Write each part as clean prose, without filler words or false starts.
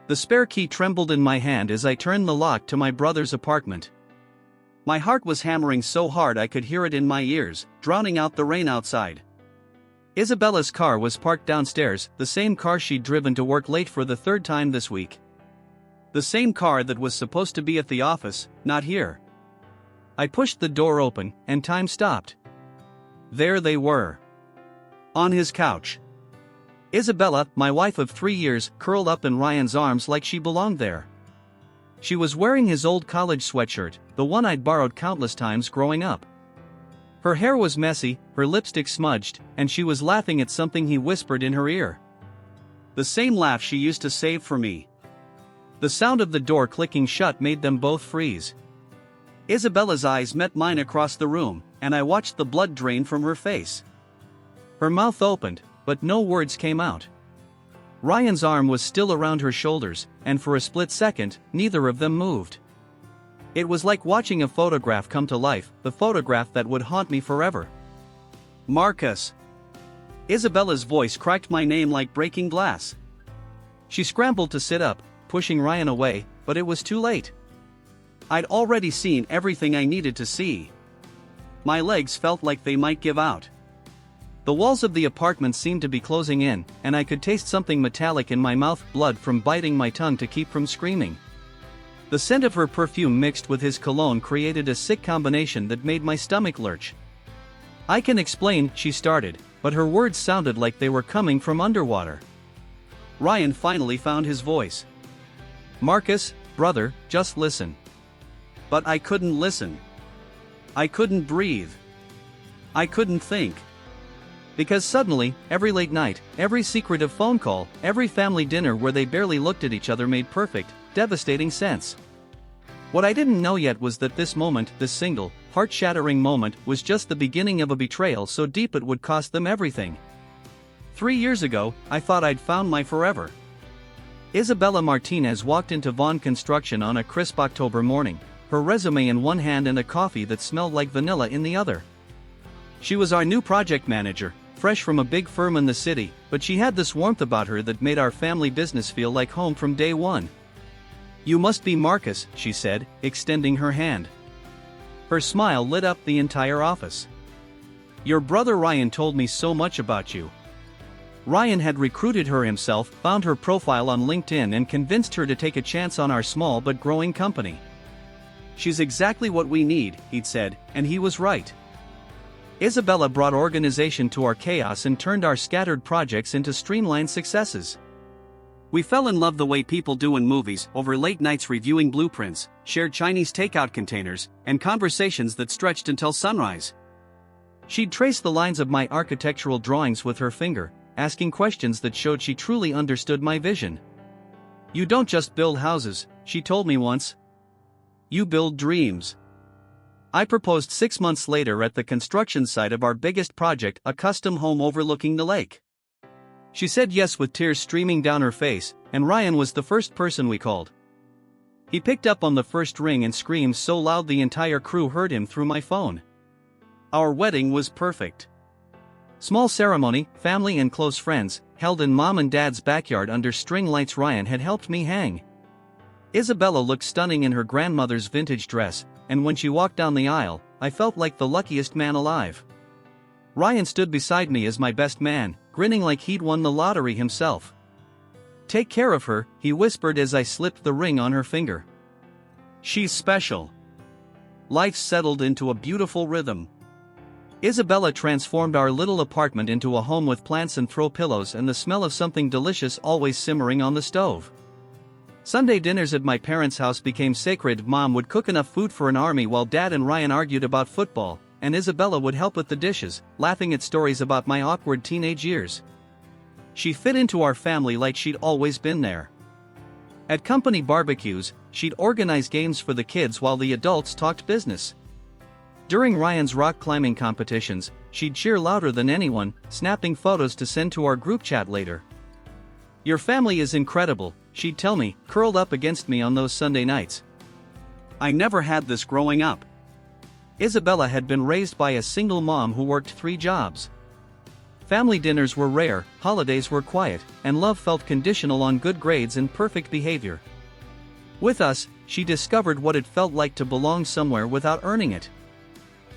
The spare key trembled in my hand as I turned the lock to my brother's apartment. My heart was hammering so hard I could hear it in my ears, drowning out the rain outside. Isabella's car was parked downstairs, the same car she'd driven to work late for the third time this week. The same car that was supposed to be at the office, not here. I pushed the door open, and time stopped. There they were. On his couch. Isabella, my wife of 3 years, curled up in Ryan's arms like she belonged there. She was wearing his old college sweatshirt, the one I'd borrowed countless times growing up. Her hair was messy, her lipstick smudged, and she was laughing at something he whispered in her ear. The same laugh she used to save for me. The sound of the door clicking shut made them both freeze. Isabella's eyes met mine across the room, and I watched the blood drain from her face. Her mouth opened, but no words came out. Ryan's arm was still around her shoulders, and for a split second, neither of them moved. It was like watching a photograph come to life, the photograph that would haunt me forever. Marcus. Isabella's voice cracked my name like breaking glass. She scrambled to sit up, pushing Ryan away, but it was too late. I'd already seen everything I needed to see. My legs felt like they might give out. The walls of the apartment seemed to be closing in, and I could taste something metallic in my mouth, blood from biting my tongue to keep from screaming. The scent of her perfume mixed with his cologne created a sick combination that made my stomach lurch. I can explain, she started, but her words sounded like they were coming from underwater. Ryan finally found his voice. Marcus, brother, just listen. But I couldn't listen. I couldn't breathe. I couldn't think. Because suddenly, every late night, every secretive phone call, every family dinner where they barely looked at each other made perfect, devastating sense. What I didn't know yet was that this moment, this single, heart-shattering moment, was just the beginning of a betrayal so deep it would cost them everything. 3 years ago, I thought I'd found my forever. Isabella Martinez walked into Vaughn Construction on a crisp October morning, her resume in one hand and a coffee that smelled like vanilla in the other. She was our new project manager, fresh from a big firm in the city, but she had this warmth about her that made our family business feel like home from day one. You must be Marcus, she said, extending her hand. Her smile lit up the entire office. Your brother Ryan told me so much about you. Ryan had recruited her himself, found her profile on LinkedIn and convinced her to take a chance on our small but growing company. She's exactly what we need, he'd said, and he was right. Isabella brought organization to our chaos and turned our scattered projects into streamlined successes. We fell in love the way people do in movies, over late nights reviewing blueprints, shared Chinese takeout containers, and conversations that stretched until sunrise. She'd trace the lines of my architectural drawings with her finger, asking questions that showed she truly understood my vision. You don't just build houses, she told me once. You build dreams. I proposed 6 months later at the construction site of our biggest project, a custom home overlooking the lake. She said yes with tears streaming down her face, and Ryan was the first person we called. He picked up on the first ring and screamed so loud the entire crew heard him through my phone. Our wedding was perfect. Small ceremony, family and close friends, held in mom and dad's backyard under string lights Ryan had helped me hang. Isabella looked stunning in her grandmother's vintage dress, and when she walked down the aisle, I felt like the luckiest man alive. Ryan stood beside me as my best man, grinning like he'd won the lottery himself. Take care of her, he whispered as I slipped the ring on her finger. She's special. Life settled into a beautiful rhythm. Isabella transformed our little apartment into a home with plants and throw pillows and the smell of something delicious always simmering on the stove. Sunday dinners at my parents' house became sacred. Mom would cook enough food for an army while Dad and Ryan argued about football, and Isabella would help with the dishes, laughing at stories about my awkward teenage years. She fit into our family like she'd always been there. At company barbecues, she'd organize games for the kids while the adults talked business. During Ryan's rock climbing competitions, she'd cheer louder than anyone, snapping photos to send to our group chat later. Your family is incredible, she'd tell me, curled up against me on those Sunday nights. I never had this growing up. Isabella had been raised by a single mom who worked 3 jobs. Family dinners were rare, holidays were quiet, and love felt conditional on good grades and perfect behavior. With us, she discovered what it felt like to belong somewhere without earning it.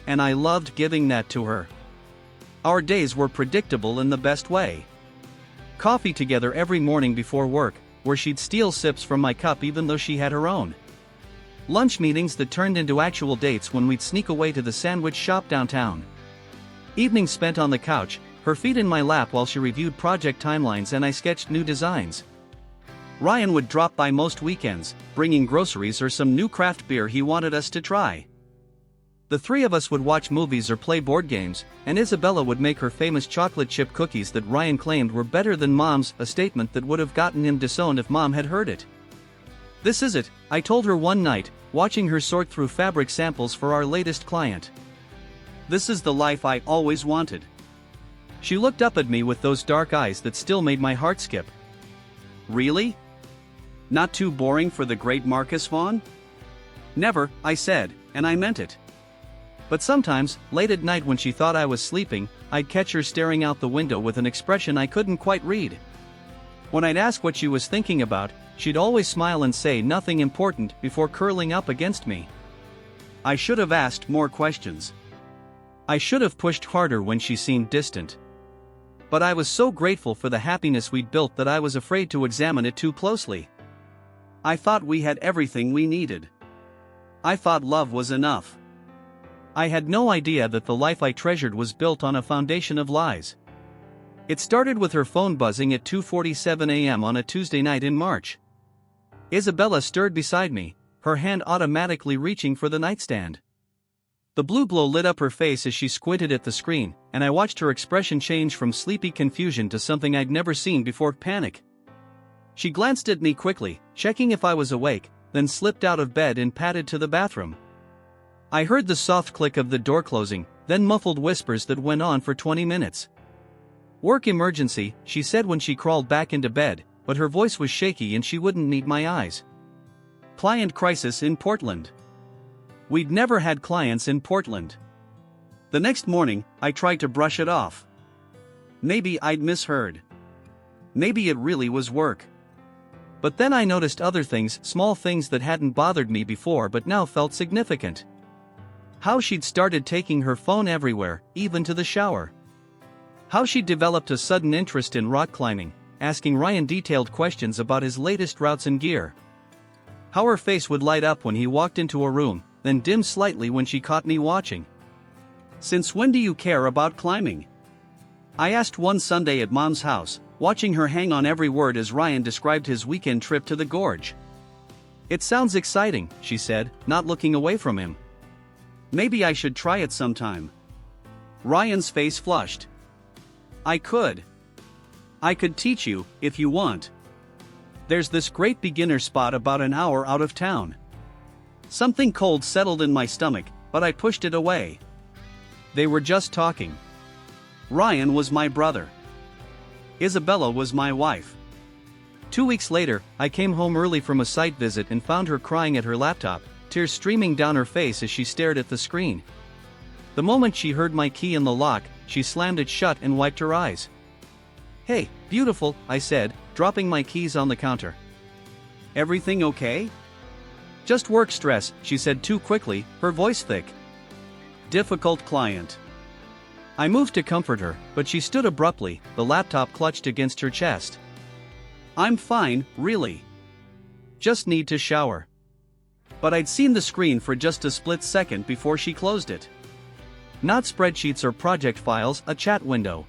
And I loved giving that to her. Our days were predictable in the best way. Coffee together every morning before work, where she'd steal sips from my cup even though she had her own. Lunch meetings that turned into actual dates when we'd sneak away to the sandwich shop downtown. Evenings spent on the couch, her feet in my lap while she reviewed project timelines and I sketched new designs. Ryan would drop by most weekends, bringing groceries or some new craft beer he wanted us to try. The three of us would watch movies or play board games, and Isabella would make her famous chocolate chip cookies that Ryan claimed were better than Mom's, a statement that would have gotten him disowned if Mom had heard it. "This is it," I told her one night, watching her sort through fabric samples for our latest client. "This is the life I always wanted." She looked up at me with those dark eyes that still made my heart skip. "Really? Not too boring for the great Marcus Vaughn?" "Never," I said, and I meant it. But sometimes, late at night when she thought I was sleeping, I'd catch her staring out the window with an expression I couldn't quite read. When I'd ask what she was thinking about, she'd always smile and say nothing important before curling up against me. I should have asked more questions. I should have pushed harder when she seemed distant. But I was so grateful for the happiness we'd built that I was afraid to examine it too closely. I thought we had everything we needed. I thought love was enough. I had no idea that the life I treasured was built on a foundation of lies. It started with her phone buzzing at 2:47 a.m. on a Tuesday night in March. Isabella stirred beside me, her hand automatically reaching for the nightstand. The blue glow lit up her face as she squinted at the screen, and I watched her expression change from sleepy confusion to something I'd never seen before: panic. She glanced at me quickly, checking if I was awake, then slipped out of bed and padded to the bathroom. I heard the soft click of the door closing, then muffled whispers that went on for 20 minutes. "Work emergency," she said when she crawled back into bed, but her voice was shaky and she wouldn't meet my eyes. "Client crisis in Portland." We'd never had clients in Portland. The next morning, I tried to brush it off. Maybe I'd misheard. Maybe it really was work. But then I noticed other things, small things that hadn't bothered me before but now felt significant. How she'd started taking her phone everywhere, even to the shower. How she'd developed a sudden interest in rock climbing, asking Ryan detailed questions about his latest routes and gear. How her face would light up when he walked into a room, then dim slightly when she caught me watching. "Since when do you care about climbing?" I asked one Sunday at Mom's house, watching her hang on every word as Ryan described his weekend trip to the gorge. "It sounds exciting," she said, not looking away from him. "Maybe I should try it sometime." Ryan's face flushed. I could teach you, if you want. There's this great beginner spot about an hour out of town." Something cold settled in my stomach, but I pushed it away. They were just talking. Ryan was my brother. Isabella was my wife. 2 weeks later, I came home early from a site visit and found her crying at her laptop, tears streaming down her face as she stared at the screen. The moment she heard my key in the lock, she slammed it shut and wiped her eyes. "Hey, beautiful," I said, dropping my keys on the counter. "Everything okay?" "Just work stress," she said too quickly, her voice thick. "Difficult client." I moved to comfort her, but she stood abruptly, the laptop clutched against her chest. "I'm fine, really. Just need to shower." But I'd seen the screen for just a split second before she closed it. Not spreadsheets or project files, a chat window.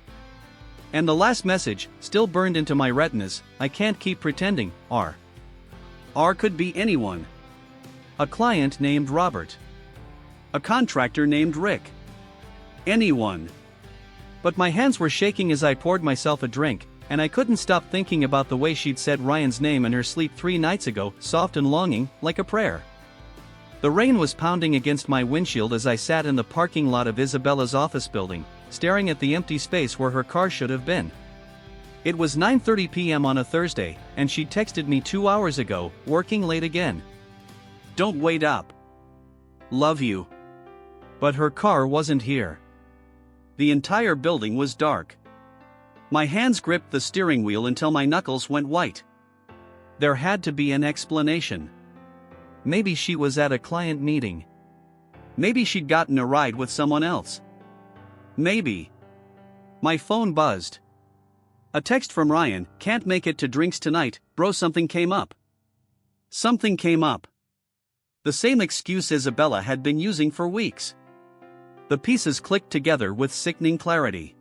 And the last message, still burned into my retinas: "I can't keep pretending, R." R could be anyone. A client named Robert. A contractor named Rick. Anyone. But my hands were shaking as I poured myself a drink, and I couldn't stop thinking about the way she'd said Ryan's name in her sleep 3 nights ago, soft and longing, like a prayer. The rain was pounding against my windshield as I sat in the parking lot of Isabella's office building, staring at the empty space where her car should have been. It was 9:30 p.m. on a Thursday, and she'd texted me 2 hours ago, "Working late again. Don't wait up. Love you." But her car wasn't here. The entire building was dark. My hands gripped the steering wheel until my knuckles went white. There had to be an explanation. Maybe she was at a client meeting. Maybe she'd gotten a ride with someone else. Maybe. My phone buzzed. A text from Ryan: "Can't make it to drinks tonight, bro, something came up." Something came up. The same excuse Isabella had been using for weeks. The pieces clicked together with sickening clarity.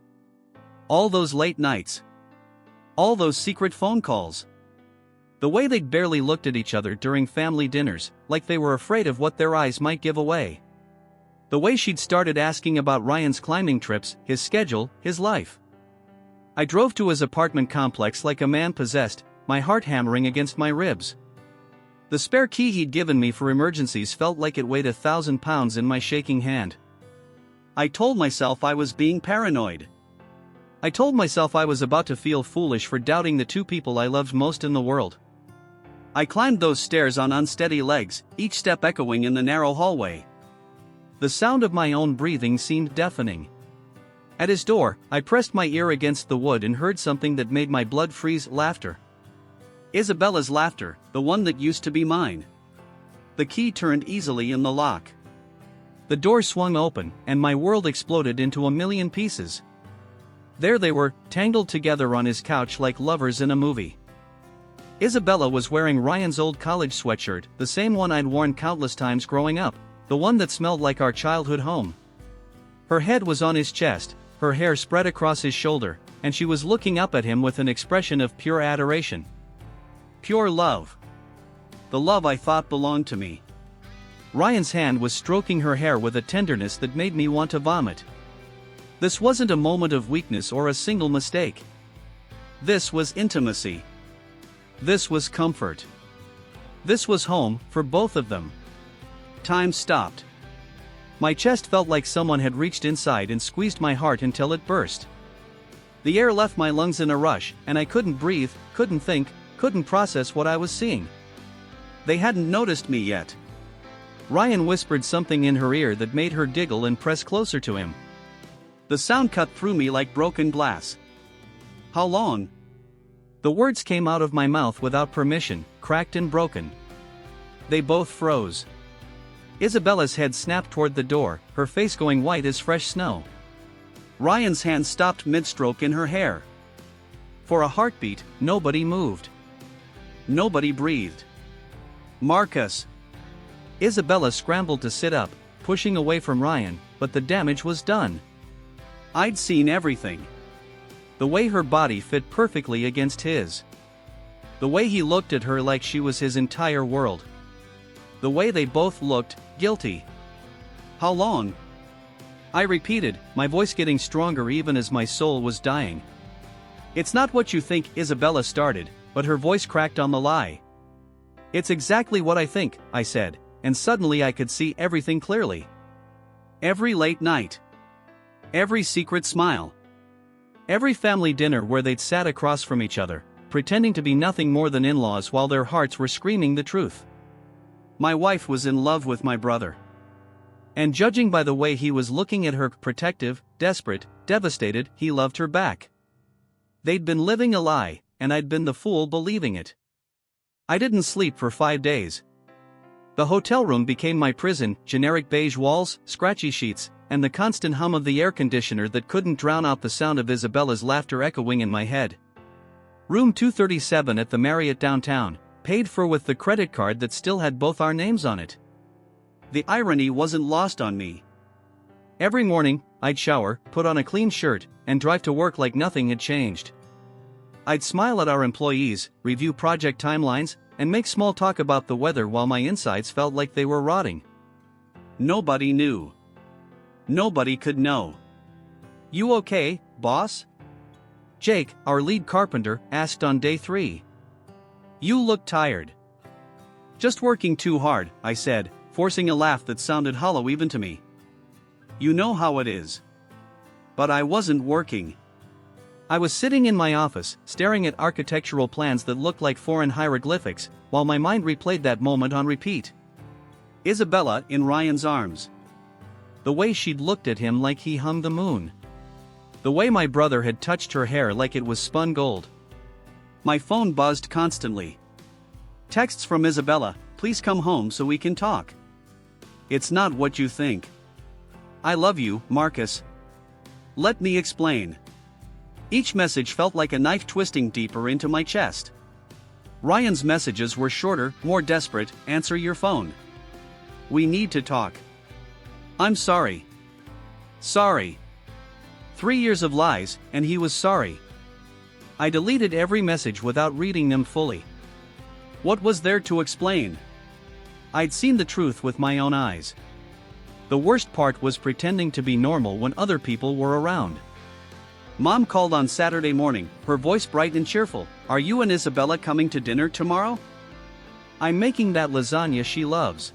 All those late nights. All those secret phone calls. The way they'd barely looked at each other during family dinners, like they were afraid of what their eyes might give away. The way she'd started asking about Ryan's climbing trips, his schedule, his life. I drove to his apartment complex like a man possessed, my heart hammering against my ribs. The spare key he'd given me for emergencies felt like it weighed 1,000 pounds in my shaking hand. I told myself I was being paranoid. I told myself I was about to feel foolish for doubting the two people I loved most in the world. I climbed those stairs on unsteady legs, each step echoing in the narrow hallway. The sound of my own breathing seemed deafening. At his door, I pressed my ear against the wood and heard something that made my blood freeze: laughter. Isabella's laughter, the one that used to be mine. The key turned easily in the lock. The door swung open, and my world exploded into a million pieces. There they were, tangled together on his couch like lovers in a movie. Isabella was wearing Ryan's old college sweatshirt, the same one I'd worn countless times growing up, the one that smelled like our childhood home. Her head was on his chest, her hair spread across his shoulder, and she was looking up at him with an expression of pure adoration. Pure love. The love I thought belonged to me. Ryan's hand was stroking her hair with a tenderness that made me want to vomit. This wasn't a moment of weakness or a single mistake. This was intimacy. This was comfort. This was home, for both of them. Time stopped. My chest felt like someone had reached inside and squeezed my heart until it burst. The air left my lungs in a rush, and I couldn't breathe, couldn't think, couldn't process what I was seeing. They hadn't noticed me yet. Ryan whispered something in her ear that made her giggle and press closer to him. The sound cut through me like broken glass. "How long?" The words came out of my mouth without permission, cracked and broken. They both froze. Isabella's head snapped toward the door, her face going white as fresh snow. Ryan's hand stopped mid-stroke in her hair. For a heartbeat, nobody moved. Nobody breathed. "Marcus!" Isabella scrambled to sit up, pushing away from Ryan, but the damage was done. I'd seen everything. The way her body fit perfectly against his. The way he looked at her like she was his entire world. The way they both looked, guilty. "How long?" I repeated, my voice getting stronger even as my soul was dying. "It's not what you think," Isabella started, but her voice cracked on the lie. "It's exactly what I think," I said, and suddenly I could see everything clearly. Every late night. Every secret smile. Every family dinner where they'd sat across from each other, pretending to be nothing more than in-laws while their hearts were screaming the truth. My wife was in love with my brother. And judging by the way he was looking at her, protective, desperate, devastated, he loved her back. They'd been living a lie, and I'd been the fool believing it. I didn't sleep for 5 days. The hotel room became my prison, generic beige walls, scratchy sheets, and the constant hum of the air conditioner that couldn't drown out the sound of Isabella's laughter echoing in my head. Room 237 at the Marriott downtown, paid for with the credit card that still had both our names on it. The irony wasn't lost on me. Every morning, I'd shower, put on a clean shirt, and drive to work like nothing had changed. I'd smile at our employees, review project timelines, and make small talk about the weather while my insides felt like they were rotting. Nobody knew. Nobody could know. "You okay, boss?" Jake, our lead carpenter, asked on day 3. "You look tired." "Just working too hard," I said, forcing a laugh that sounded hollow even to me. "You know how it is." But I wasn't working. I was sitting in my office, staring at architectural plans that looked like foreign hieroglyphics, while my mind replayed that moment on repeat. Isabella in Ryan's arms. The way she'd looked at him like he hung the moon. The way my brother had touched her hair like it was spun gold. My phone buzzed constantly. Texts from Isabella, please come home so we can talk. It's not what you think. I love you, Marcus. Let me explain. Each message felt like a knife twisting deeper into my chest. Ryan's messages were shorter, more desperate, answer your phone. We need to talk. I'm sorry. Sorry. 3 years of lies, and he was sorry. I deleted every message without reading them fully. What was there to explain? I'd seen the truth with my own eyes. The worst part was pretending to be normal when other people were around. Mom called on Saturday morning, her voice bright and cheerful. Are you and Isabella coming to dinner tomorrow? I'm making that lasagna she loves.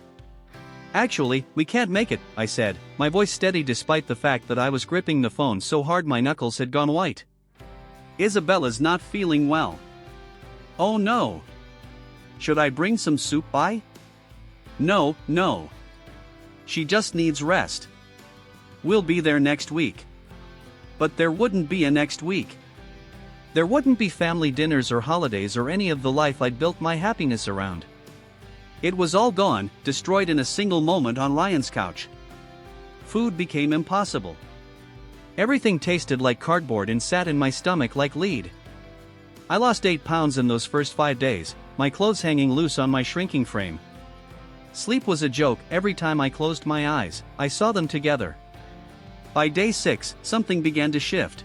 Actually, we can't make it, I said, my voice steady despite the fact that I was gripping the phone so hard my knuckles had gone white. Isabella's not feeling well. Oh no. Should I bring some soup by? No. She just needs rest. We'll be there next week. But there wouldn't be a next week. There wouldn't be family dinners or holidays or any of the life I'd built my happiness around. It was all gone, destroyed in a single moment on Ryan's couch. Food became impossible. Everything tasted like cardboard and sat in my stomach like lead. I lost 8 pounds in those first 5 days, my clothes hanging loose on my shrinking frame. Sleep was a joke. Every time I closed my eyes, I saw them together. By day 6, something began to shift.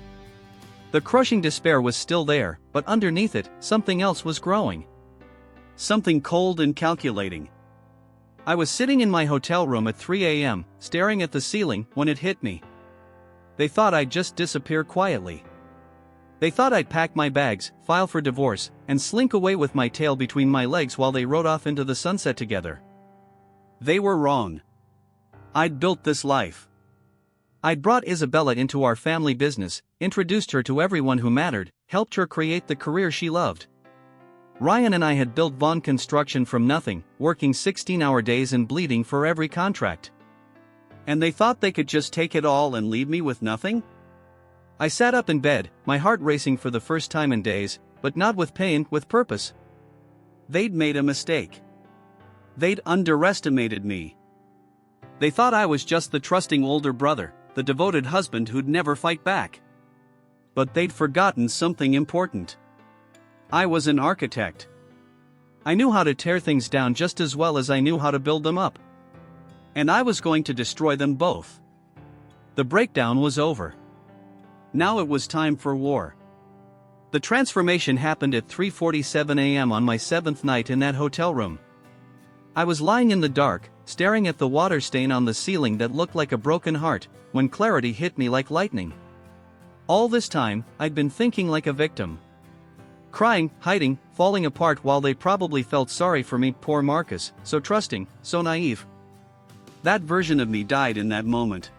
The crushing despair was still there, but underneath it, something else was growing. Something cold and calculating. I was sitting in my hotel room at 3 a.m., staring at the ceiling, when it hit me. They thought I'd just disappear quietly. They thought I'd pack my bags, file for divorce, and slink away with my tail between my legs while they rode off into the sunset together. They were wrong. I'd built this life. I'd brought Isabella into our family business, introduced her to everyone who mattered, helped her create the career she loved. Ryan and I had built Vaughn Construction from nothing, working 16-hour days and bleeding for every contract. And they thought they could just take it all and leave me with nothing? I sat up in bed, my heart racing for the first time in days, but not with pain, with purpose. They'd made a mistake. They'd underestimated me. They thought I was just the trusting older brother, the devoted husband who'd never fight back. But they'd forgotten something important. I was an architect. I knew how to tear things down just as well as I knew how to build them up. And I was going to destroy them both. The breakdown was over. Now it was time for war. The transformation happened at 3:47 a.m. on my 7th night in that hotel room. I was lying in the dark, staring at the water stain on the ceiling that looked like a broken heart, when clarity hit me like lightning. All this time, I'd been thinking like a victim. Crying, hiding, falling apart while they probably felt sorry for me. Poor Marcus, so trusting, so naive. That version of me died in that moment.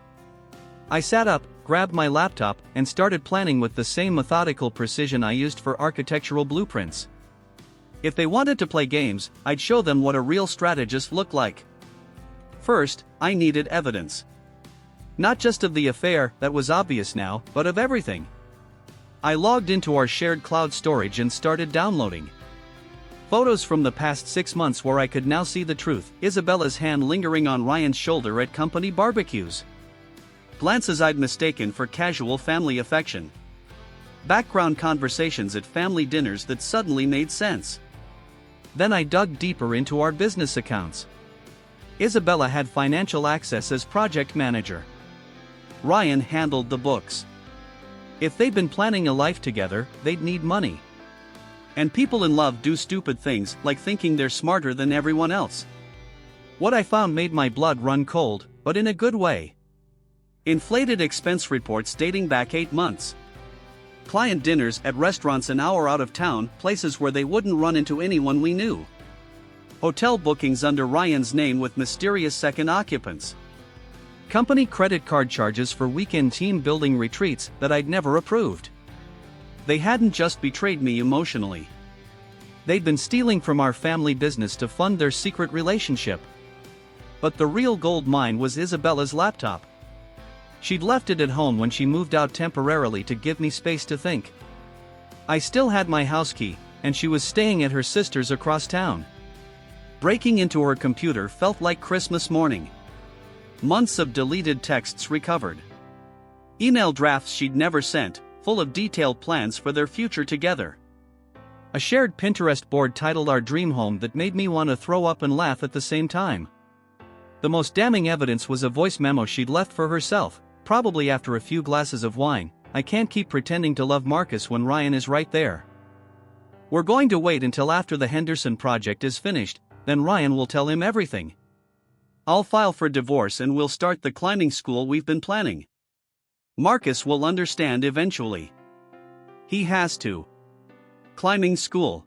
I sat up, grabbed my laptop, and started planning with the same methodical precision I used for architectural blueprints. If they wanted to play games, I'd show them what a real strategist looked like. First, I needed evidence. Not just of the affair, that was obvious now, but of everything. I logged into our shared cloud storage and started downloading photos from the past 6 months where I could now see the truth. Isabella's hand lingering on Ryan's shoulder at company barbecues. Glances I'd mistaken for casual family affection. Background conversations at family dinners that suddenly made sense. Then I dug deeper into our business accounts. Isabella had financial access as project manager. Ryan handled the books. If they'd been planning a life together, they'd need money. And people in love do stupid things, like thinking they're smarter than everyone else. What I found made my blood run cold, but in a good way. Inflated expense reports dating back 8 months. Client dinners at restaurants an hour out of town, places where they wouldn't run into anyone we knew. Hotel bookings under Ryan's name with mysterious second occupants. Company credit card charges for weekend team building retreats that I'd never approved. They hadn't just betrayed me emotionally. They'd been stealing from our family business to fund their secret relationship. But the real gold mine was Isabella's laptop. She'd left it at home when she moved out temporarily to give me space to think. I still had my house key, and she was staying at her sister's across town. Breaking into her computer felt like Christmas morning. Months of deleted texts recovered. Email drafts she'd never sent, full of detailed plans for their future together. A shared Pinterest board titled Our Dream Home that made me want to throw up and laugh at the same time. The most damning evidence was a voice memo she'd left for herself, probably after a few glasses of wine. I can't keep pretending to love Marcus when Ryan is right there. We're going to wait until after the Henderson project is finished, then Ryan will tell him everything. I'll file for divorce and we'll start the climbing school we've been planning. Marcus will understand eventually. He has to. Climbing school.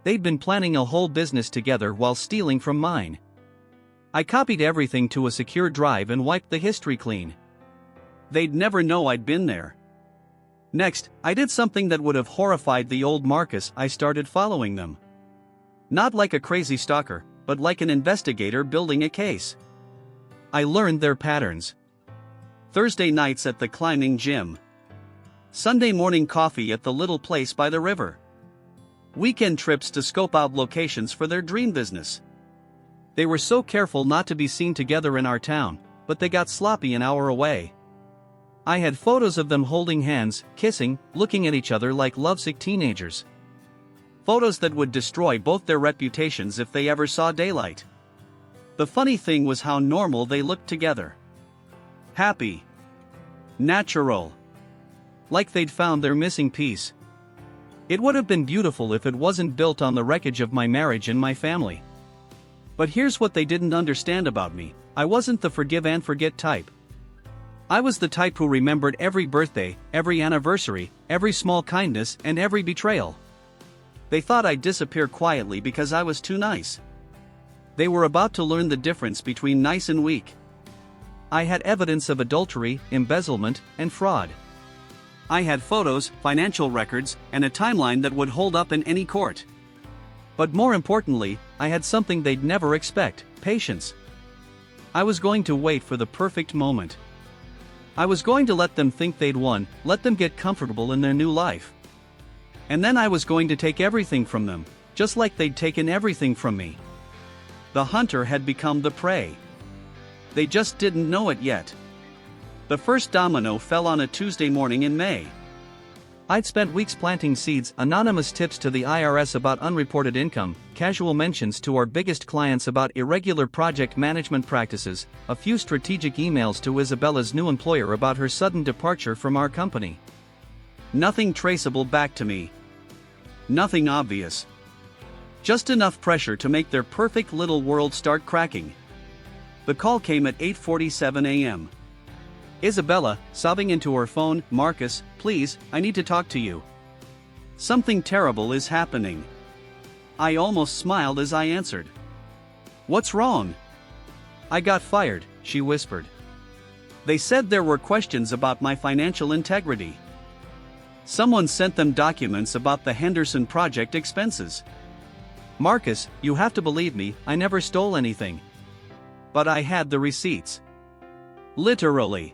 They'd been planning a whole business together while stealing from mine. I copied everything to a secure drive and wiped the history clean. They'd never know I'd been there. Next, I did something that would have horrified the old Marcus. I started following them. Not like a crazy stalker, but like an investigator building a case. I learned their patterns. Thursday nights at the climbing gym. Sunday morning coffee at the little place by the river. Weekend trips to scope out locations for their dream business. They were so careful not to be seen together in our town, but they got sloppy an hour away. I had photos of them holding hands, kissing, looking at each other like lovesick teenagers. Photos that would destroy both their reputations if they ever saw daylight. The funny thing was how normal they looked together. Happy. Natural. Like they'd found their missing piece. It would have been beautiful if it wasn't built on the wreckage of my marriage and my family. But here's what they didn't understand about me: I wasn't the forgive and forget type. I was the type who remembered every birthday, every anniversary, every small kindness, and every betrayal. They thought I'd disappear quietly because I was too nice. They were about to learn the difference between nice and weak. I had evidence of adultery, embezzlement, and fraud. I had photos, financial records, and a timeline that would hold up in any court. But more importantly, I had something they'd never expect: patience. I was going to wait for the perfect moment. I was going to let them think they'd won, let them get comfortable in their new life. And then I was going to take everything from them, just like they'd taken everything from me. The hunter had become the prey. They just didn't know it yet. The first domino fell on a Tuesday morning in May. I'd spent weeks planting seeds: anonymous tips to the IRS about unreported income, casual mentions to our biggest clients about irregular project management practices, a few strategic emails to Isabella's new employer about her sudden departure from our company. Nothing traceable back to me. Nothing obvious. Just enough pressure to make their perfect little world start cracking. The call came at 8:47 a.m. Isabella, sobbing into her phone: "Marcus, please, I need to talk to you. Something terrible is happening." I almost smiled as I answered. "What's wrong?" "I got fired," she whispered. "They said there were questions about my financial integrity. Someone sent them documents about the Henderson project expenses." "Marcus, you have to believe me, I never stole anything." "But I had the receipts." "Literally.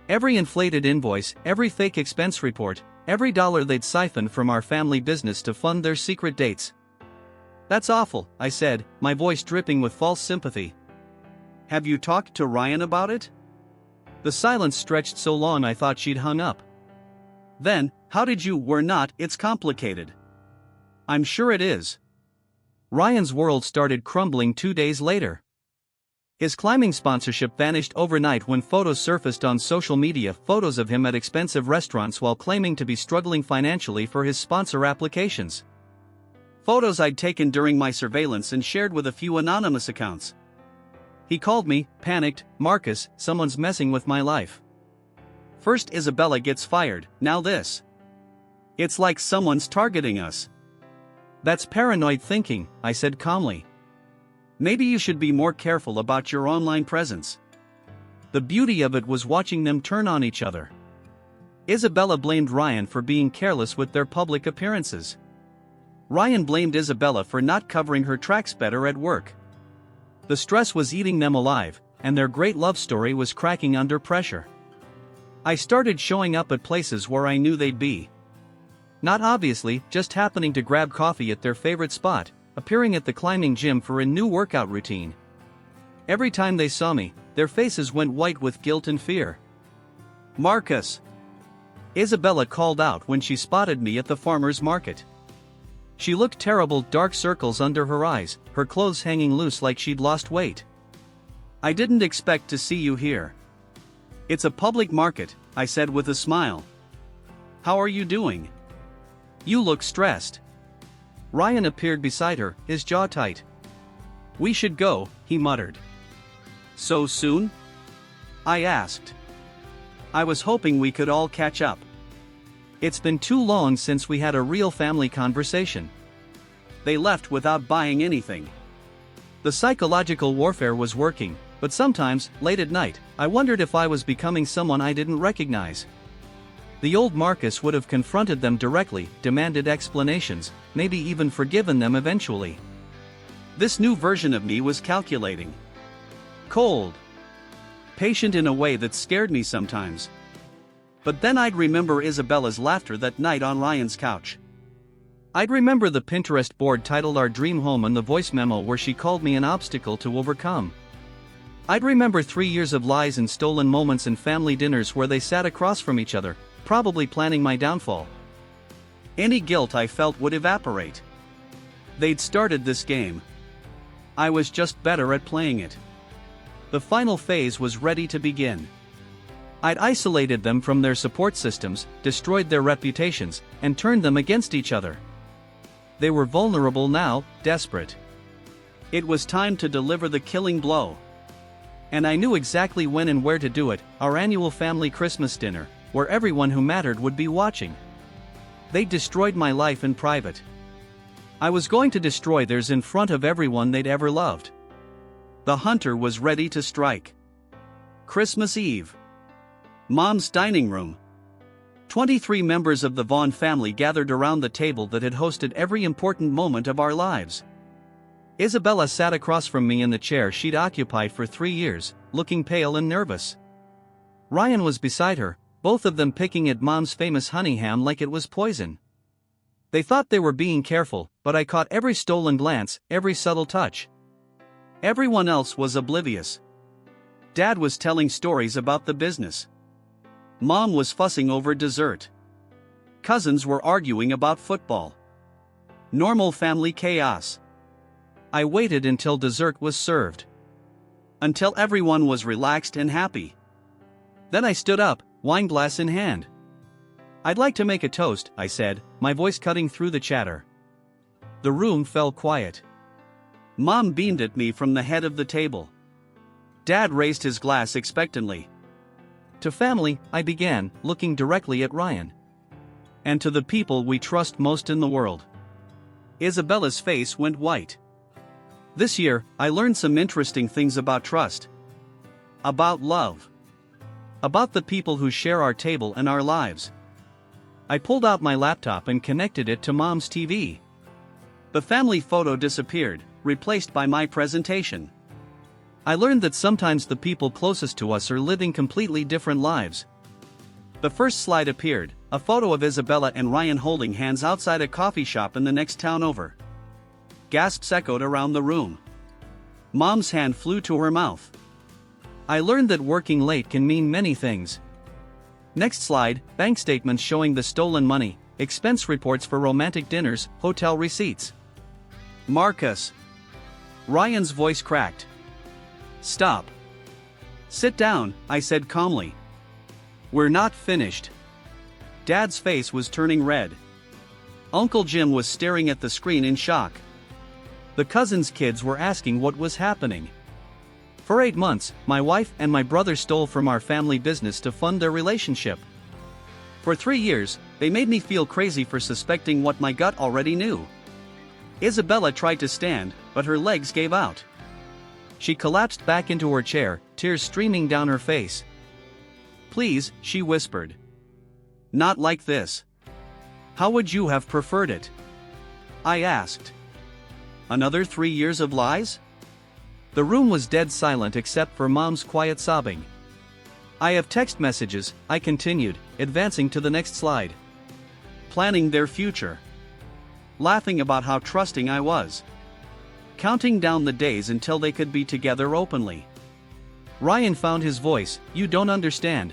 Every inflated invoice, every fake expense report, every dollar they'd siphoned from our family business to fund their secret dates." "That's awful," I said, my voice dripping with false sympathy. "Have you talked to Ryan about it?" The silence stretched so long I thought she'd hung up. Then, "How did you?" "We're not, it's complicated." "I'm sure it is." Ryan's world started crumbling 2 days later. His climbing sponsorship vanished overnight when photos surfaced on social media, photos of him at expensive restaurants while claiming to be struggling financially for his sponsor applications. Photos I'd taken during my surveillance and shared with a few anonymous accounts. He called me, panicked: "Marcus, someone's messing with my life. First Isabella gets fired, now this. It's like someone's targeting us." "That's paranoid thinking," I said calmly. "Maybe you should be more careful about your online presence." The beauty of it was watching them turn on each other. Isabella blamed Ryan for being careless with their public appearances. Ryan blamed Isabella for not covering her tracks better at work. The stress was eating them alive, and their great love story was cracking under pressure. I started showing up at places where I knew they'd be. Not obviously, just happening to grab coffee at their favorite spot, appearing at the climbing gym for a new workout routine. Every time they saw me, their faces went white with guilt and fear. "Marcus!" Isabella called out when she spotted me at the farmer's market. She looked terrible, dark circles under her eyes, her clothes hanging loose like she'd lost weight. "I didn't expect to see you here." "It's a public market," I said with a smile. "How are you doing? You look stressed." Ryan appeared beside her, his jaw tight. "We should go," he muttered. "So soon?" I asked. "I was hoping we could all catch up. It's been too long since we had a real family conversation." They left without buying anything. The psychological warfare was working, but sometimes, late at night, I wondered if I was becoming someone I didn't recognize. The old Marcus would have confronted them directly, demanded explanations, maybe even forgiven them eventually. This new version of me was calculating. Cold. Patient in a way that scared me sometimes. But then I'd remember Isabella's laughter that night on Ryan's couch. I'd remember the Pinterest board titled Our Dream Home and the voice memo where she called me an obstacle to overcome. I'd remember 3 years of lies and stolen moments and family dinners where they sat across from each other, probably planning my downfall. Any guilt I felt would evaporate. They'd started this game. I was just better at playing it. The final phase was ready to begin. I'd isolated them from their support systems, destroyed their reputations, and turned them against each other. They were vulnerable now, desperate. It was time to deliver the killing blow. And I knew exactly when and where to do it, our annual family Christmas dinner, where everyone who mattered would be watching. They destroyed my life in private. I was going to destroy theirs in front of everyone they'd ever loved. The hunter was ready to strike. Christmas Eve. Mom's dining room. 23 members of the Vaughn family gathered around the table that had hosted every important moment of our lives. Isabella sat across from me in the chair she'd occupied for 3 years, looking pale and nervous. Ryan was beside her, both of them picking at Mom's famous honey ham like it was poison. They thought they were being careful, but I caught every stolen glance, every subtle touch. Everyone else was oblivious. Dad was telling stories about the business. Mom was fussing over dessert. Cousins were arguing about football. Normal family chaos. I waited until dessert was served. Until everyone was relaxed and happy. Then I stood up, wineglass in hand. "I'd like to make a toast," I said, my voice cutting through the chatter. The room fell quiet. Mom beamed at me from the head of the table. Dad raised his glass expectantly. "To family," I began, looking directly at Ryan. "And to the people we trust most in the world." Isabella's face went white. This year, I learned some interesting things about trust. About love. About the people who share our table and our lives. I pulled out my laptop and connected it to Mom's TV. The family photo disappeared, replaced by my presentation. I learned that sometimes the people closest to us are living completely different lives. The first slide appeared, a photo of Isabella and Ryan holding hands outside a coffee shop in the next town over. Gasps echoed around the room. Mom's hand flew to her mouth. I learned that working late can mean many things. Next slide, bank statements showing the stolen money, expense reports for romantic dinners, hotel receipts. "Marcus." Ryan's voice cracked. "Stop. Sit down," I said calmly. "We're not finished." Dad's face was turning red. Uncle Jim was staring at the screen in shock. The cousins' kids were asking what was happening. For 8 months, my wife and my brother stole from our family business to fund their relationship. For 3 years, they made me feel crazy for suspecting what my gut already knew. Isabella tried to stand, but her legs gave out. She collapsed back into her chair, tears streaming down her face. "Please," she whispered. "Not like this. How would you have preferred it?" I asked. "Another 3 years of lies?" The room was dead silent except for Mom's quiet sobbing. I have text messages, I continued, advancing to the next slide. Planning their future. Laughing about how trusting I was. Counting down the days until they could be together openly. Ryan found his voice. You don't understand.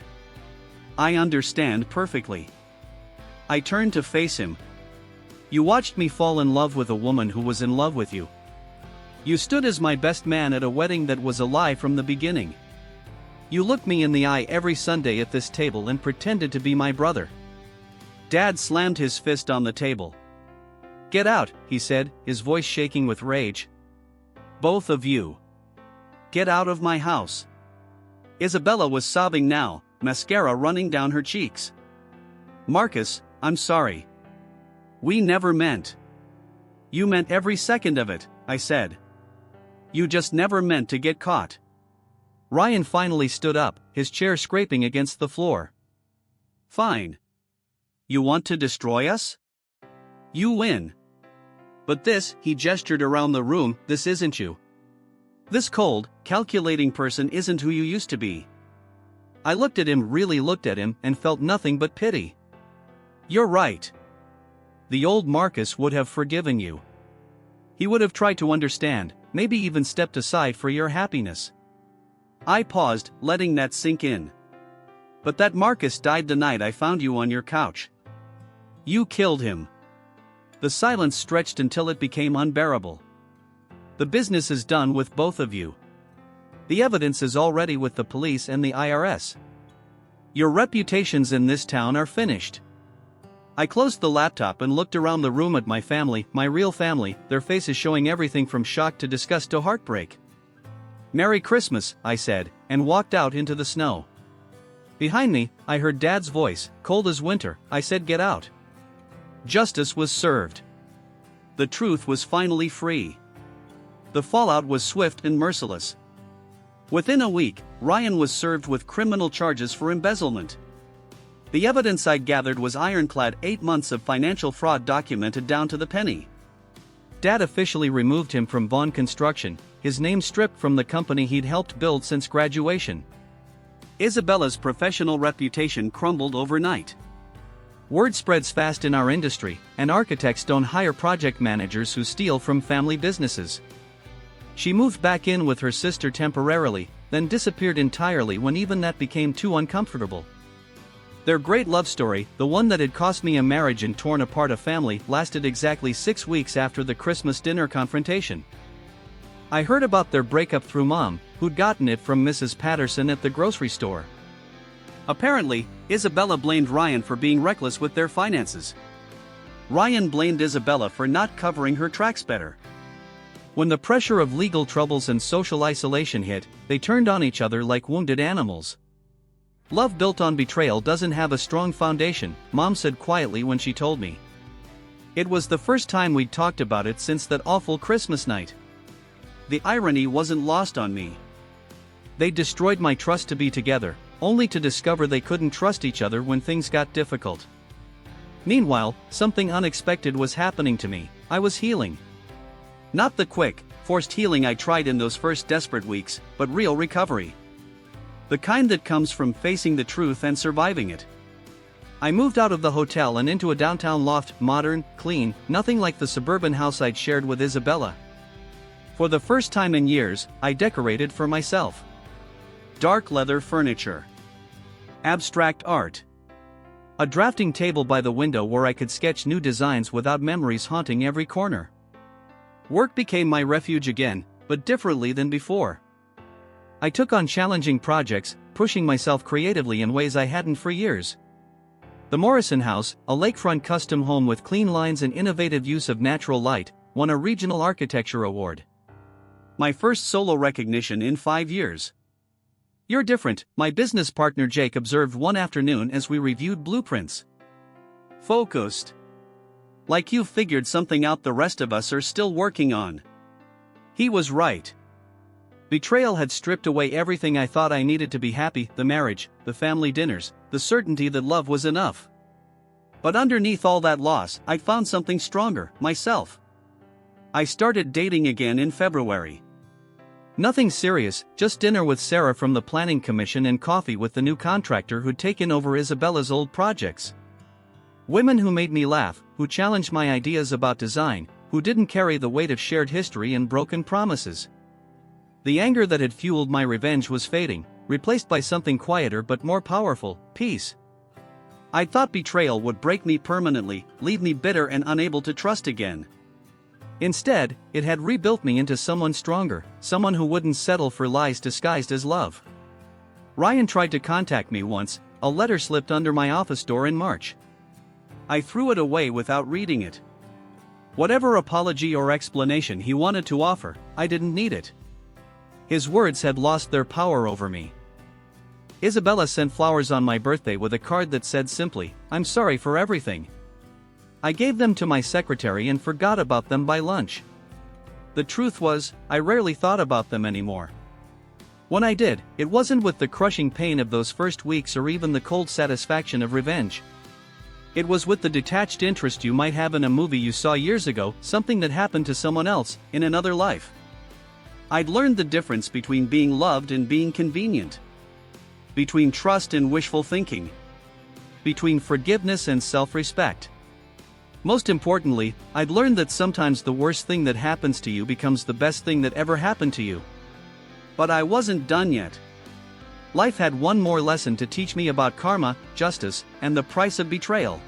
I understand perfectly. I turned to face him. You watched me fall in love with a woman who was in love with you. You stood as my best man at a wedding that was a lie from the beginning. You looked me in the eye every Sunday at this table and pretended to be my brother. Dad slammed his fist on the table. Get out, he said, his voice shaking with rage. Both of you. Get out of my house. Isabella was sobbing now, mascara running down her cheeks. Marcus, I'm sorry. We never meant. You meant every second of it, I said. You just never meant to get caught. Ryan finally stood up, his chair scraping against the floor. Fine. You want to destroy us? You win. But this, he gestured around the room, this isn't you. This cold, calculating person isn't who you used to be. I looked at him, really looked at him, and felt nothing but pity. You're right. The old Marcus would have forgiven you. He would have tried to understand, maybe even stepped aside for your happiness. I paused, letting that sink in. But that Marcus died the night I found you on your couch. You killed him. The silence stretched until it became unbearable. The business is done with both of you. The evidence is already with the police and the IRS. Your reputations in this town are finished. I closed the laptop and looked around the room at my family, my real family, their faces showing everything from shock to disgust to heartbreak. Merry Christmas, I said, and walked out into the snow. Behind me, I heard Dad's voice, cold as winter. I said, get out. Justice was served. The truth was finally free. The fallout was swift and merciless. Within a week, Ryan was served with criminal charges for embezzlement. The evidence I gathered was ironclad, 8 months of financial fraud documented down to the penny. Dad officially removed him from Vaughn Construction, his name stripped from the company he'd helped build since graduation. Isabella's professional reputation crumbled overnight. Word spreads fast in our industry, and architects don't hire project managers who steal from family businesses. She moved back in with her sister temporarily, then disappeared entirely when even that became too uncomfortable. Their great love story, the one that had cost me a marriage and torn apart a family, lasted exactly 6 weeks after the Christmas dinner confrontation. I heard about their breakup through Mom, who'd gotten it from Mrs. Patterson at the grocery store. Apparently, Isabella blamed Ryan for being reckless with their finances. Ryan blamed Isabella for not covering her tracks better. When the pressure of legal troubles and social isolation hit, they turned on each other like wounded animals. Love built on betrayal doesn't have a strong foundation, Mom said quietly when she told me. It was the first time we'd talked about it since that awful Christmas night. The irony wasn't lost on me. They destroyed my trust to be together, only to discover they couldn't trust each other when things got difficult. Meanwhile, something unexpected was happening to me. I was healing. Not the quick, forced healing I tried in those first desperate weeks, but real recovery. The kind that comes from facing the truth and surviving it. I moved out of the hotel and into a downtown loft, modern, clean, nothing like the suburban house I'd shared with Isabella. For the first time in years, I decorated for myself. Dark leather furniture. Abstract art. A drafting table by the window where I could sketch new designs without memories haunting every corner. Work became my refuge again, but differently than before. I took on challenging projects, pushing myself creatively in ways I hadn't for years. The Morrison House, a lakefront custom home with clean lines and innovative use of natural light, won a regional architecture award. My first solo recognition in 5 years. You're different, my business partner Jake observed one afternoon as we reviewed blueprints. Focused. Like you figured something out the rest of us are still working on. He was right. Betrayal had stripped away everything I thought I needed to be happy, the marriage, the family dinners, the certainty that love was enough. But underneath all that loss, I'd found something stronger, myself. I started dating again in February. Nothing serious, just dinner with Sarah from the planning commission and coffee with the new contractor who'd taken over Isabella's old projects. Women who made me laugh, who challenged my ideas about design, who didn't carry the weight of shared history and broken promises. The anger that had fueled my revenge was fading, replaced by something quieter but more powerful: peace. I thought betrayal would break me permanently, leave me bitter and unable to trust again. Instead, it had rebuilt me into someone stronger, someone who wouldn't settle for lies disguised as love. Ryan tried to contact me once. A letter slipped under my office door in March. I threw it away without reading it. Whatever apology or explanation he wanted to offer, I didn't need it. His words had lost their power over me. Isabella sent flowers on my birthday with a card that said simply, "I'm sorry for everything." I gave them to my secretary and forgot about them by lunch. The truth was, I rarely thought about them anymore. When I did, it wasn't with the crushing pain of those first weeks or even the cold satisfaction of revenge. It was with the detached interest you might have in a movie you saw years ago, something that happened to someone else, in another life. I'd learned the difference between being loved and being convenient. Between trust and wishful thinking. Between forgiveness and self-respect. Most importantly, I'd learned that sometimes the worst thing that happens to you becomes the best thing that ever happened to you. But I wasn't done yet. Life had one more lesson to teach me about karma, justice, and the price of betrayal.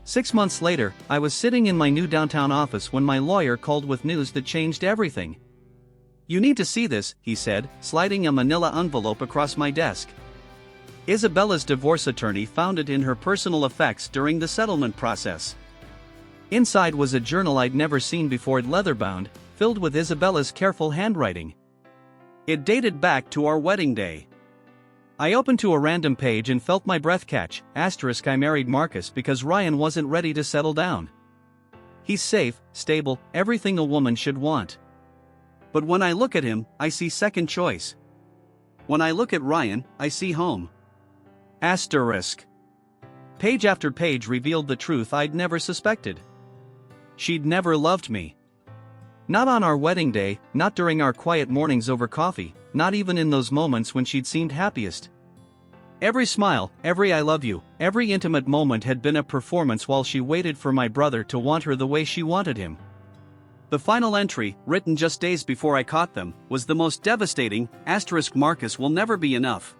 6 months later, I was sitting in my new downtown office when my lawyer called with news that changed everything. "You need to see this," he said, sliding a manila envelope across my desk. Isabella's divorce attorney found it in her personal effects during the settlement process. Inside was a journal I'd never seen before, leather-bound, filled with Isabella's careful handwriting. It dated back to our wedding day. I opened to a random page and felt my breath catch. I married Marcus because Ryan wasn't ready to settle down. He's safe, stable, everything a woman should want. But when I look at him, I see second choice. When I look at Ryan, I see home. Page after page revealed the truth I'd never suspected. She'd never loved me. Not on our wedding day, not during our quiet mornings over coffee, not even in those moments when she'd seemed happiest. Every smile, every "I love you," every intimate moment had been a performance while she waited for my brother to want her the way she wanted him. The final entry, written just days before I caught them, was the most devastating: Marcus will never be enough.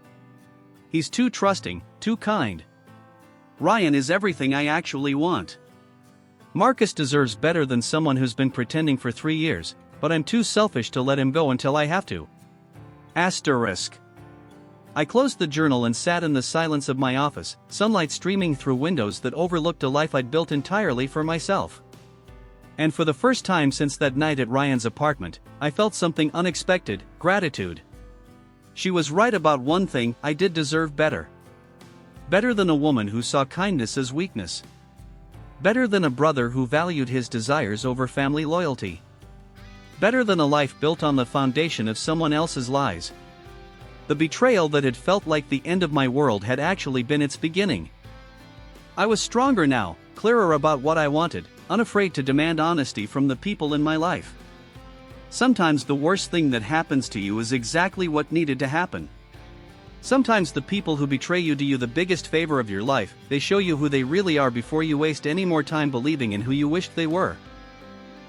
He's too trusting, too kind. Ryan is everything I actually want. Marcus deserves better than someone who's been pretending for 3 years, but I'm too selfish to let him go until I have to. I closed the journal and sat in the silence of my office, sunlight streaming through windows that overlooked a life I'd built entirely for myself. And for the first time since that night at Ryan's apartment, I felt something unexpected: gratitude. She was right about one thing: I did deserve better. Better than a woman who saw kindness as weakness. Better than a brother who valued his desires over family loyalty. Better than a life built on the foundation of someone else's lies. The betrayal that had felt like the end of my world had actually been its beginning. I was stronger now, clearer about what I wanted, unafraid to demand honesty from the people in my life. Sometimes the worst thing that happens to you is exactly what needed to happen. Sometimes the people who betray you do you the biggest favor of your life. They show you who they really are before you waste any more time believing in who you wished they were.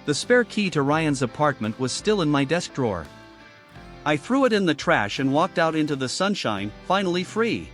The spare key to Ryan's apartment was still in my desk drawer. I threw it in the trash and walked out into the sunshine, finally free.